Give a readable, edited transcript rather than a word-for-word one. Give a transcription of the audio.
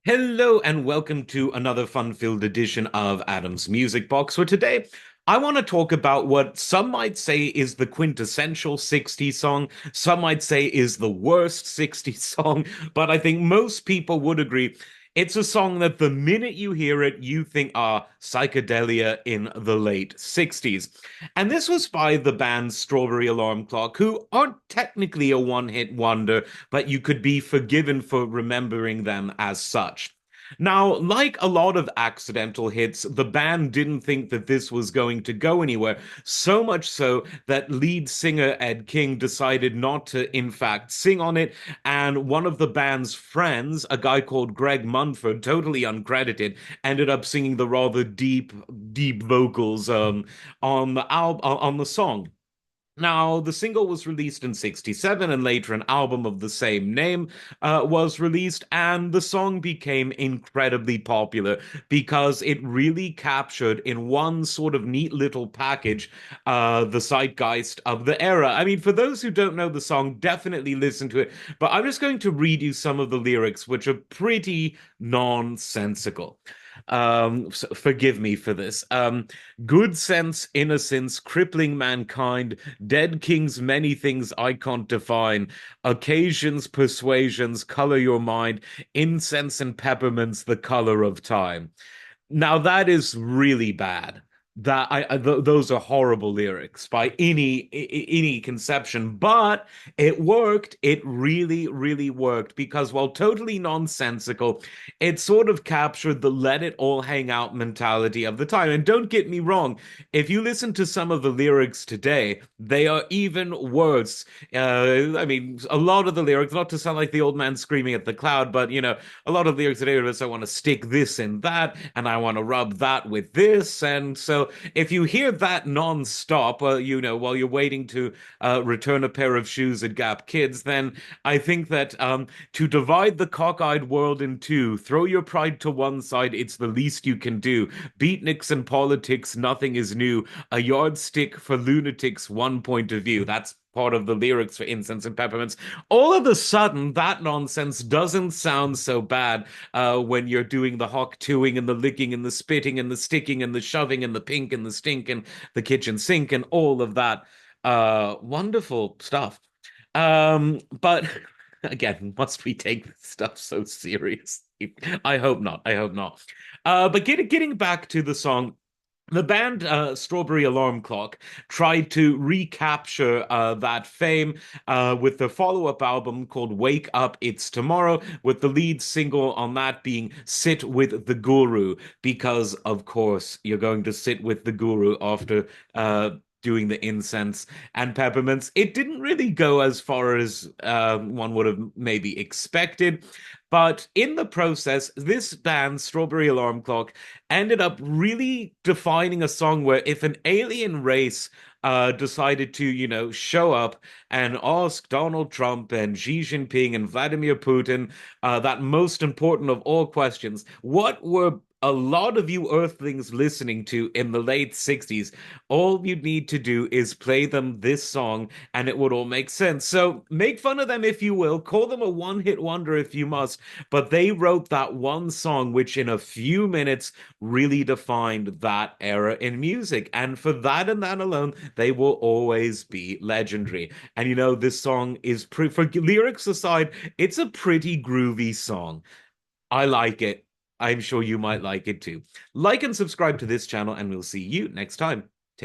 Hello and welcome to another fun-filled edition of Adam's Music Box. For today, I want to talk about what some might say is the quintessential 60s song, some might say is the worst 60s song, but I think most people would agree it's a song that the minute you hear it, you think, psychedelia in the late 60s. And this was by the band Strawberry Alarm Clock, who aren't technically a one-hit wonder, but you could be forgiven for remembering them as such. Now, like a lot of accidental hits, the band didn't think that this was going to go anywhere, so much so that lead singer Ed King decided not to, in fact, sing on it, and one of the band's friends, a guy called Greg Munford, totally uncredited, ended up singing the rather deep vocals on the on the song. Now, the single was released in 67, and later an album of the same name was released, and the song became incredibly popular because it really captured in one sort of neat little package the zeitgeist of the era. I mean, for those who don't know the song, definitely listen to it, but I'm just going to read you some of the lyrics, which are pretty nonsensical. So forgive me for this. Good sense, innocence, crippling mankind, dead kings, many things I can't define. Occasions, persuasions, color your mind. Incense and peppermints, the color of time. Now that is really bad. Those are horrible lyrics by any conception, but it worked. It really worked because while totally nonsensical, it sort of captured the let it all hang out mentality of the time. And don't get me wrong, if you listen to some of the lyrics today, they are even worse. I mean, a lot of the lyrics, not to sound like the old man screaming at the cloud, but a lot of lyrics today are just I want to stick this in that, and I want to rub that with this. And so if you hear that non-stop, while you're waiting to return a pair of shoes at Gap Kids, then I think that to divide the cockeyed world in two, throw your pride to one side, it's the least you can do. Beatniks and politics, nothing is new. A yardstick for lunatics, one point of view. That's part of the lyrics for Incense and Peppermints. All of a sudden, that nonsense doesn't sound so bad when you're doing the hawk tuing and the licking and the spitting and the sticking and the shoving and the pink and the stink and the kitchen sink and all of that wonderful stuff. But again, must we take this stuff so seriously? I hope not. I hope not. But getting back to the song, the band Strawberry Alarm Clock tried to recapture that fame with the follow-up album called Wake Up, It's Tomorrow, with the lead single on that being Sit with the Guru, because, of course, you're going to sit with the Guru after doing the incense and peppermints. It didn't really go as far as one would have maybe expected. But in the process, this band, Strawberry Alarm Clock, ended up really defining a song where if an alien race decided to, show up and ask Donald Trump and Xi Jinping and Vladimir Putin that most important of all questions, what were a lot of you Earthlings listening to in the late 60s, all you'd need to do is play them this song and it would all make sense. So make fun of them if you will, call them a one-hit wonder if you must, but they wrote that one song which in a few minutes really defined that era in music. And for that and that alone, they will always be legendary. And this song is, for lyrics aside, it's a pretty groovy song. I like it. I'm sure you might like it too. Like and subscribe to this channel, and we'll see you next time.